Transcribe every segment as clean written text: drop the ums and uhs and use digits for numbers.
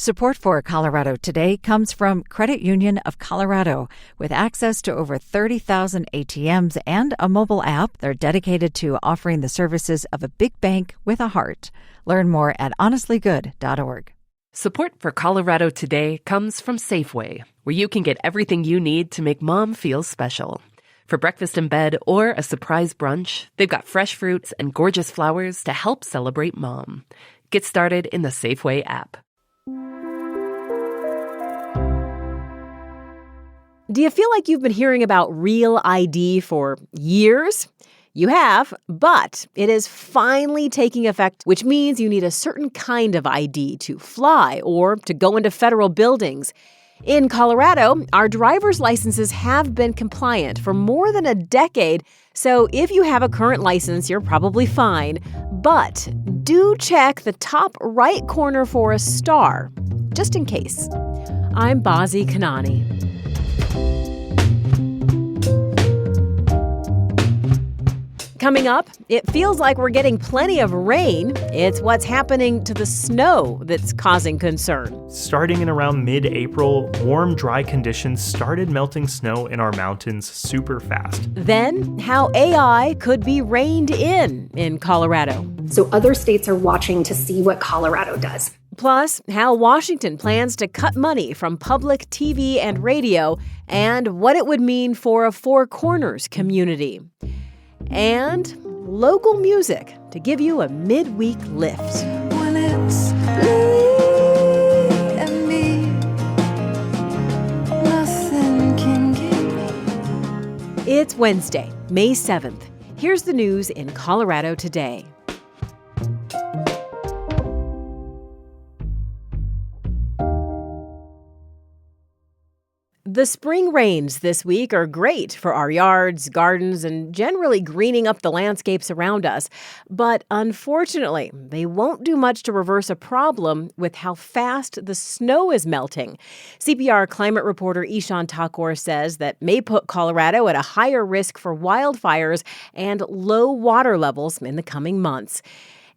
Support for Colorado Today comes from Credit Union of Colorado. With access to over 30,000 ATMs and a mobile app, they're dedicated to offering the services of a big bank with a heart. Learn more at honestlygood.org. Support for Colorado Today comes from Safeway, where you can get everything you need to make mom feel special. For breakfast in bed or a surprise brunch, they've got fresh fruits and gorgeous flowers to help celebrate mom. Get started in the Safeway app. Do you feel like you've been hearing about Real ID for years? You have, but it is finally taking effect, which means you need a certain kind of ID to fly or to go into federal buildings. In Colorado, our driver's licenses have been compliant for more than a decade, so if you have a current license, you're probably fine. But do check the top right corner for a star, just in case. I'm Bazi Kanani. Coming up, it feels like we're getting plenty of rain. It's what's happening to the snow that's causing concern. Starting in around mid-April, warm, dry conditions started melting snow in our mountains super fast. Then, how AI could be reined in Colorado. So other states are watching to see what Colorado does. Plus, how Washington plans to cut money from public TV and radio and what it would mean for a Four Corners community. And local music to give you a midweek lift. When it's me and me, nothing can get me. It's Wednesday, May 7th. Here's the news in Colorado today. The spring rains this week are great for our yards, gardens, and generally greening up the landscapes around us. But unfortunately, they won't do much to reverse a problem with how fast the snow is melting. CPR climate reporter Ishan Thakur says that may put Colorado at a higher risk for wildfires and low water levels in the coming months.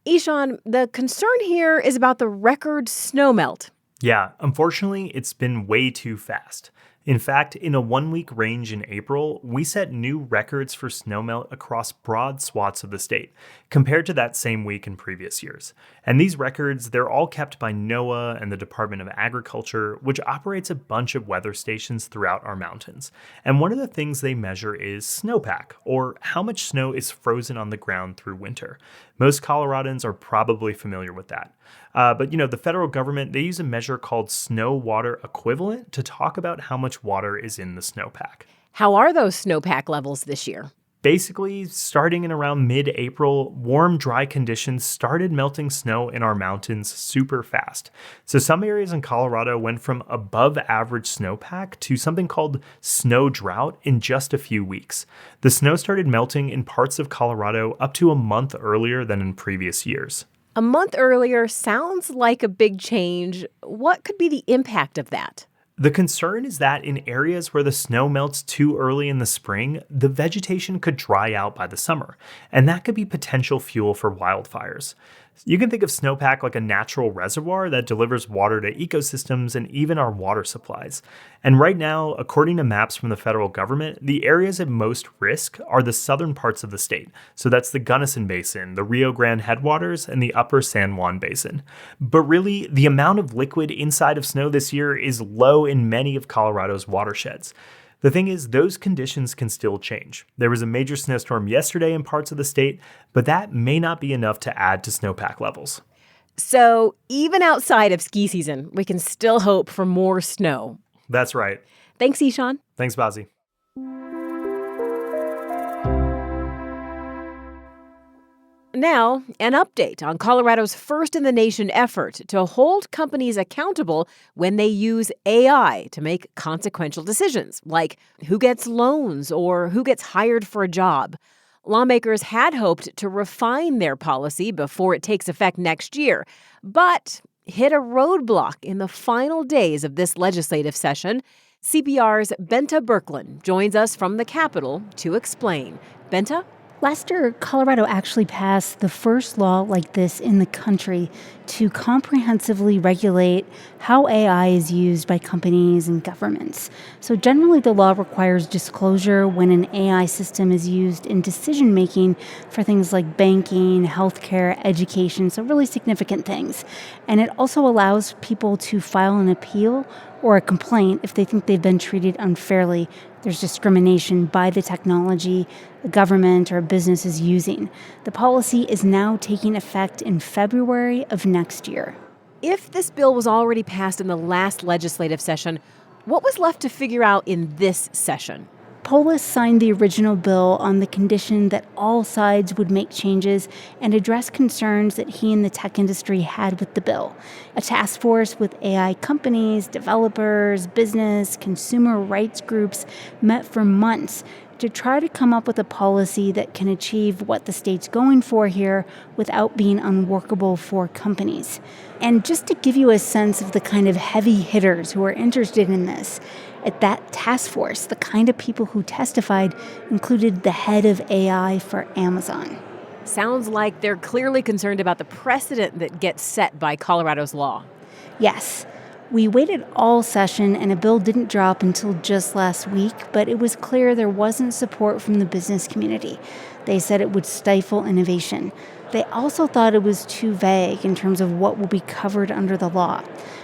Ishan, the concern here is about the record snowmelt. Yeah, unfortunately, it's been way too fast. In fact, in a one-week range in April, we set new records for snowmelt across broad swaths of the state, compared to that same week in previous years. And these records, they're all kept by NOAA and the Department of Agriculture, which operates a bunch of weather stations throughout our mountains. And one of the things they measure is snowpack, or how much snow is frozen on the ground through winter. Most Coloradans are probably familiar with that. But the federal government, they use a measure called snow water equivalent to talk about how much water is in the snowpack. How are those snowpack levels this year? Basically, starting in around mid-April, warm, dry conditions started melting snow in our mountains super fast. So some areas in Colorado went from above average snowpack to something called snow drought in just a few weeks. The snow started melting in parts of Colorado up to a month earlier than in previous years. A month earlier sounds like a big change. What could be the impact of that? The concern is that in areas where the snow melts too early in the spring, the vegetation could dry out by the summer, and that could be potential fuel for wildfires. You can think of snowpack like a natural reservoir that delivers water to ecosystems and even our water supplies. And right now, according to maps from the federal government, the areas at most risk are the southern parts of the state. So that's the Gunnison Basin, the Rio Grande headwaters, and the upper San Juan Basin. But really, the amount of liquid inside of snow this year is low in many of Colorado's watersheds. The thing is, those conditions can still change. There was a major snowstorm yesterday in parts of the state, but that may not be enough to add to snowpack levels. So even outside of ski season, we can still hope for more snow. That's right. Thanks, Ishan. Thanks, Bazi. Now, an update on Colorado's first-in-the-nation effort to hold companies accountable when they use AI to make consequential decisions, like who gets loans or who gets hired for a job. Lawmakers had hoped to refine their policy before it takes effect next year, but hit a roadblock in the final days of this legislative session. CPR's Benta Birkeland joins us from the Capitol to explain. Benta, Last year, Colorado actually passed the first law like this in the country to comprehensively regulate how AI is used by companies and governments. So generally, the law requires disclosure when an AI system is used in decision-making for things like banking, healthcare, education, so really significant things. And it also allows people to file an appeal or a complaint if they think they've been treated unfairly. There's discrimination by the technology a government or a business is using. The policy is now taking effect in February of next year. If this bill was already passed in the last legislative session, what was left to figure out in this session? Polis signed the original bill on the condition that all sides would make changes and address concerns that he and the tech industry had with the bill. A task force with AI companies, developers, business, consumer rights groups met for months to try to come up with a policy that can achieve what the state's going for here without being unworkable for companies. And just to give you a sense of the kind of heavy hitters who are interested in this, at that task force, the kind of people who testified included the head of AI for Amazon. Sounds like they're clearly concerned about the precedent that gets set by Colorado's law. Yes. We waited all session and a bill didn't drop until just last week, but it was clear there wasn't support from the business community. They said it would stifle innovation. They also thought it was too vague in terms of what will be covered under the law.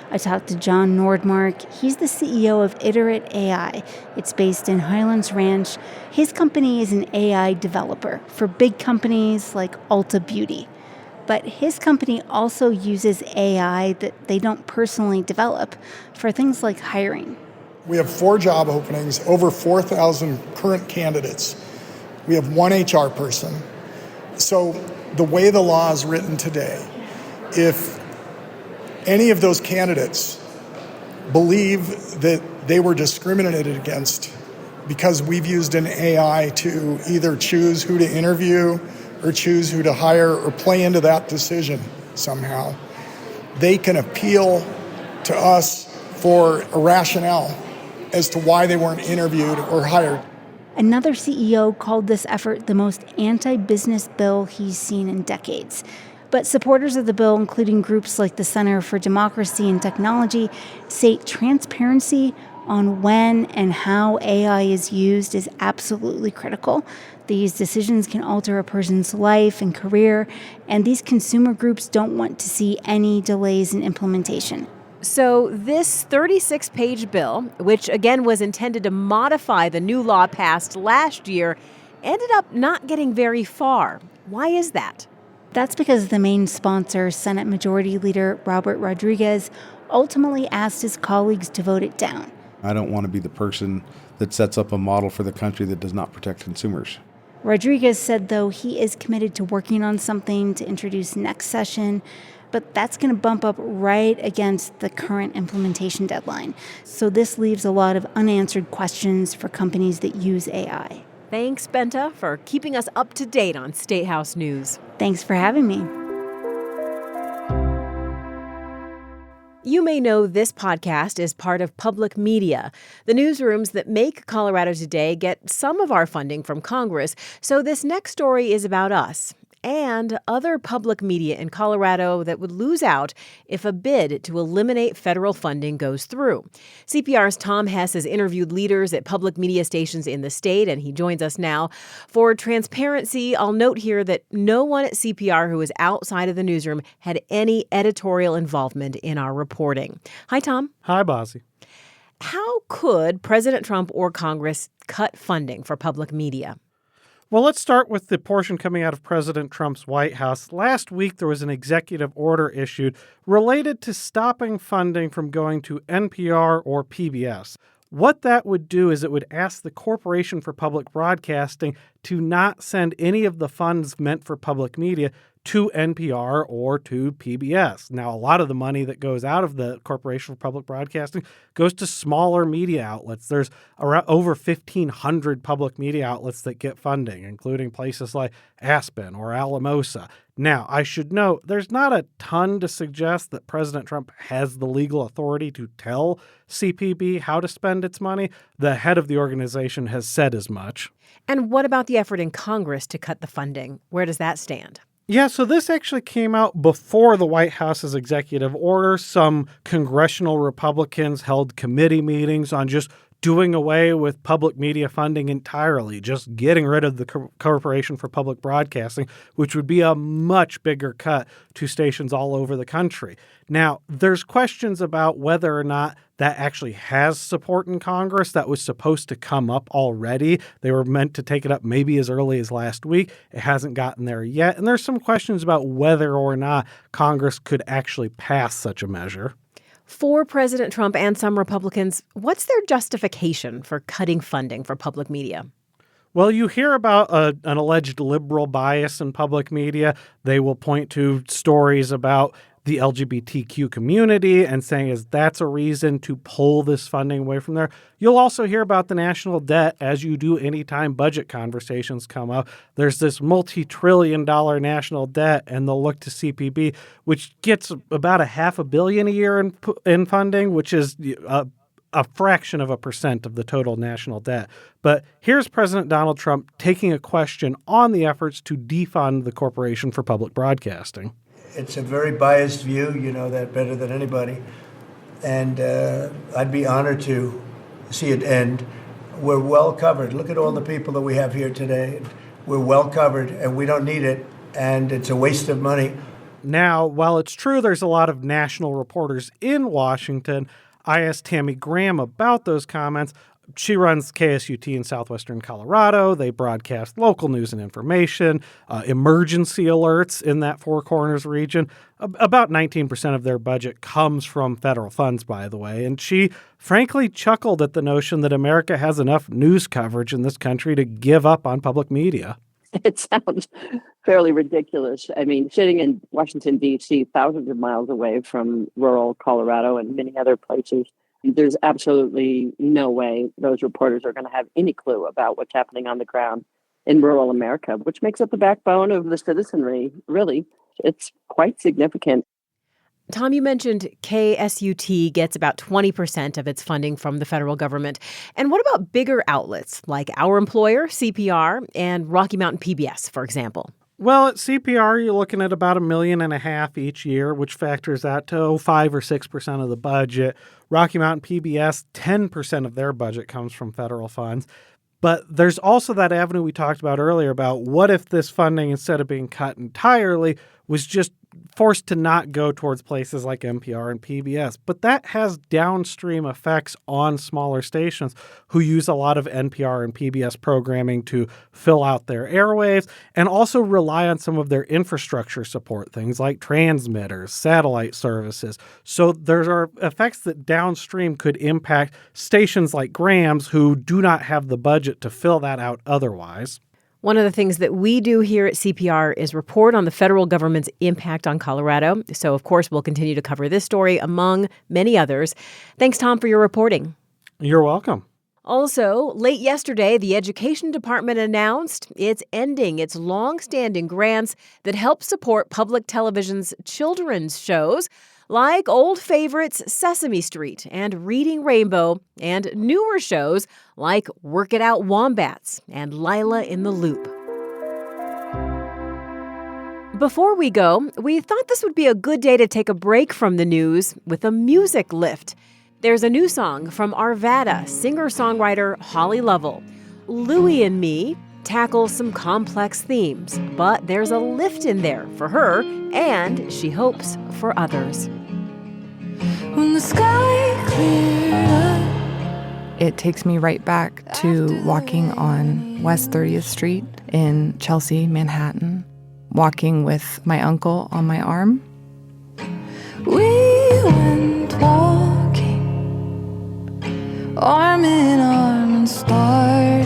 I talked to John Nordmark. He's the CEO of Iterate AI. It's based in Highlands Ranch. His company is an AI developer for big companies like Ulta Beauty. But his company also uses AI that they don't personally develop for things like hiring. We have 4 job openings, over 4,000 current candidates. We have 1 HR person. So the way the law is written today, if any of those candidates believe that they were discriminated against because we've used an AI to either choose who to interview or choose who to hire or play into that decision somehow, they can appeal to us for a rationale as to why they weren't interviewed or hired. Another CEO called this effort the most anti-business bill he's seen in decades. But supporters of the bill, including groups like the Center for Democracy and Technology, say transparency on when and how AI is used is absolutely critical. These decisions can alter a person's life and career, and these consumer groups don't want to see any delays in implementation. So this 36-page bill, which again was intended to modify the new law passed last year, ended up not getting very far. Why is that? That's because the main sponsor, Senate Majority Leader Robert Rodriguez, ultimately asked his colleagues to vote it down. I don't want to be the person that sets up a model for the country that does not protect consumers. Rodriguez said, though, he is committed to working on something to introduce next session, but that's going to bump up right against the current implementation deadline. So this leaves a lot of unanswered questions for companies that use AI. Thanks, Benta, for keeping us up to date on State House News. Thanks for having me. You may know this podcast is part of Public Media, the newsrooms that make Colorado Today get some of our funding from Congress. So this next story is about us and other public media in Colorado that would lose out if a bid to eliminate federal funding goes through. CPR's Tom Hess has interviewed leaders at public media stations in the state, and he joins us now. For transparency, I'll note here that no one at CPR who was outside of the newsroom had any editorial involvement in our reporting. Hi, Tom. Hi, Bossy. How could President Trump or Congress cut funding for public media? Well, let's start with the portion coming out of President Trump's White House. Last week, there was an executive order issued related to stopping funding from going to NPR or PBS. What that would do is it would ask the Corporation for Public Broadcasting to not send any of the funds meant for public media to NPR or to PBS. Now, a lot of the money that goes out of the Corporation for Public Broadcasting goes to smaller media outlets. There's around over 1,500 public media outlets that get funding, including places like Aspen or Alamosa. Now, I should note, there's not a ton to suggest that President Trump has the legal authority to tell CPB how to spend its money. The head of the organization has said as much. And what about the effort in Congress to cut the funding? Where does that stand? Yeah, so this actually came out before the White House's executive order. Some congressional Republicans held committee meetings on just doing away with public media funding entirely, just getting rid of the Corporation for Public Broadcasting, which would be a much bigger cut to stations all over the country. Now, there's questions about whether or not that actually has support in Congress. That was supposed to come up already. They were meant to take it up maybe as early as last week. It hasn't gotten there yet. And there's some questions about whether or not Congress could actually pass such a measure. For President Trump and some Republicans, what's their justification for cutting funding for public media? Well, you hear about an alleged liberal bias in public media. They will point to stories about the LGBTQ community and saying that's a reason to pull this funding away from there. You'll also hear about the national debt, as you do anytime budget conversations come up. There's this multi-trillion-dollar national debt, and they'll look to CPB, which gets about $500 million a year in funding, which is a fraction of a percent of the total national debt. But here's President Donald Trump taking a question on the efforts to defund the Corporation for Public Broadcasting. It's a very biased view, you know that better than anybody, and I'd be honored to see it end. We're well covered. Look at all the people that we have here today. We're well covered, and we don't need it, and it's a waste of money. Now, while it's true there's a lot of national reporters in Washington, I asked Tammy Graham about those comments. She runs KSUT in southwestern Colorado. They broadcast local news and information, emergency alerts in that Four Corners region. About 19% of their budget comes from federal funds, by the way. And she frankly chuckled at the notion that America has enough news coverage in this country to give up on public media. It sounds fairly ridiculous. I mean, sitting in Washington, D.C., thousands of miles away from rural Colorado and many other places, there's absolutely no way those reporters are going to have any clue about what's happening on the ground in rural America, which makes up the backbone of the citizenry, really. It's quite significant. Tom, you mentioned KSUT gets about 20% of its funding from the federal government. And what about bigger outlets like our employer, CPR, and Rocky Mountain PBS, for example? Well, at CPR, you're looking at about $1.5 million each year, which factors out to 5 or 6% of the budget. Rocky Mountain PBS, 10% of their budget comes from federal funds. But there's also that avenue we talked about earlier about what if this funding, instead of being cut entirely, was just forced to not go towards places like NPR and PBS. But that has downstream effects on smaller stations who use a lot of NPR and PBS programming to fill out their airwaves and also rely on some of their infrastructure support, things like transmitters, satellite services. So there are effects that downstream could impact stations like Graham's who do not have the budget to fill that out otherwise. One of the things that we do here at CPR is report on the federal government's impact on Colorado. So, of course, we'll continue to cover this story among many others. Thanks, Tom, for your reporting. You're welcome. Also, late yesterday, the Education Department announced it's ending its long-standing grants that help support public television's children's shows, like old favorites Sesame Street and Reading Rainbow, and newer shows like Work It Out Wombats and Lila in the Loop. Before we go, we thought this would be a good day to take a break from the news with a music lift. There's a new song from Arvada singer-songwriter Holly Lovell. Louie and Me tackles some complex themes, but there's a lift in there for her, and she hopes for others. When the sky cleared up, it takes me right back to walking on West 30th Street in Chelsea, Manhattan, walking with my uncle on my arm. We went walking, arm in arm, and started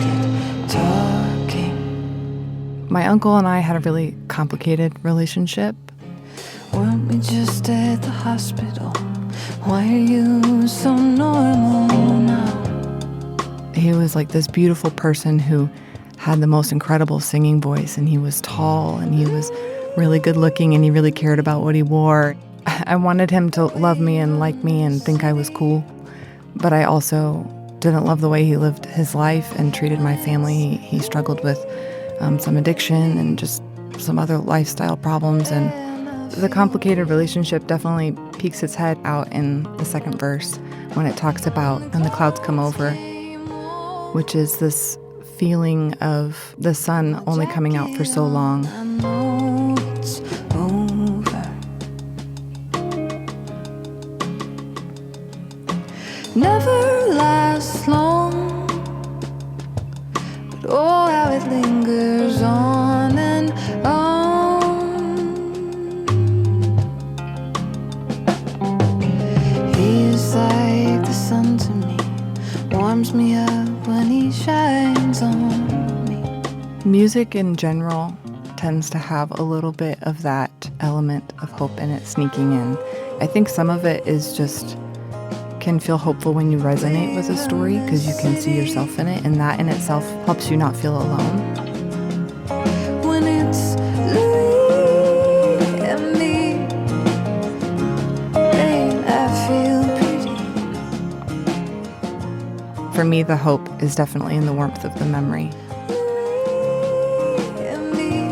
talking. My uncle and I had a really complicated relationship. Weren't we just at the hospital? Why are you so normal now? He was like this beautiful person who had the most incredible singing voice, and he was tall, and he was really good looking, and he really cared about what he wore. I wanted him to love me and like me and think I was cool, but I also didn't love the way he lived his life and treated my family. He struggled with some addiction and just some other lifestyle problems, and the complicated relationship definitely peeks its head out in the second verse when it talks about "and the clouds come over," which is this feeling of the sun only coming out for so long. I know it's over. Never lasts long, but oh, how it lingers on and on. He's like the sun to me, warms me up when he shines on me. Music in general tends to have a little bit of that element of hope in it sneaking in. I think some of it is just can feel hopeful when you resonate with a story because you can see yourself in it, and that in itself helps you not feel alone. When it's Louis and me, ain't I feel pretty. For me, the hope is definitely in the warmth of the memory. Louis and me,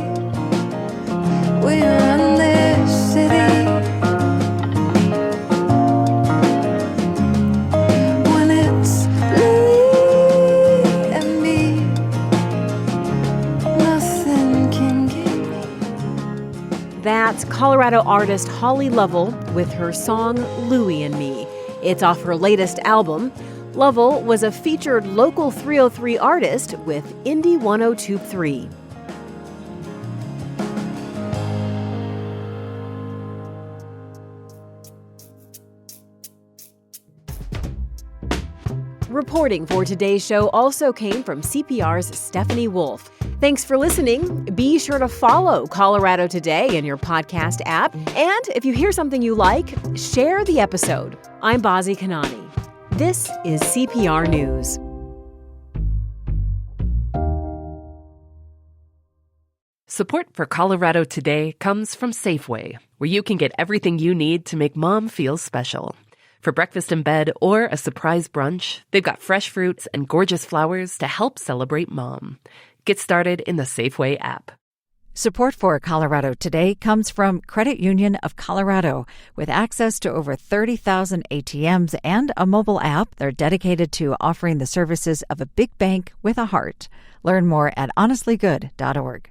we run this city. When it's Louis and me, nothing can get me. That's Colorado artist Holly Lovell with her song Louie and Me. It's off her latest album. Lovell was a featured Local 303 artist with Indie 1023. Reporting for today's show also came from CPR's Stephanie Wolf. Thanks for listening. Be sure to follow Colorado Today in your podcast app. And if you hear something you like, share the episode. I'm Bazi Kanani. This is CPR News. Support for Colorado Today comes from Safeway, where you can get everything you need to make mom feel special. For breakfast in bed or a surprise brunch, they've got fresh fruits and gorgeous flowers to help celebrate mom. Get started in the Safeway app. Support for Colorado Today comes from Credit Union of Colorado. With access to over 30,000 ATMs and a mobile app, they're dedicated to offering the services of a big bank with a heart. Learn more at honestlygood.org.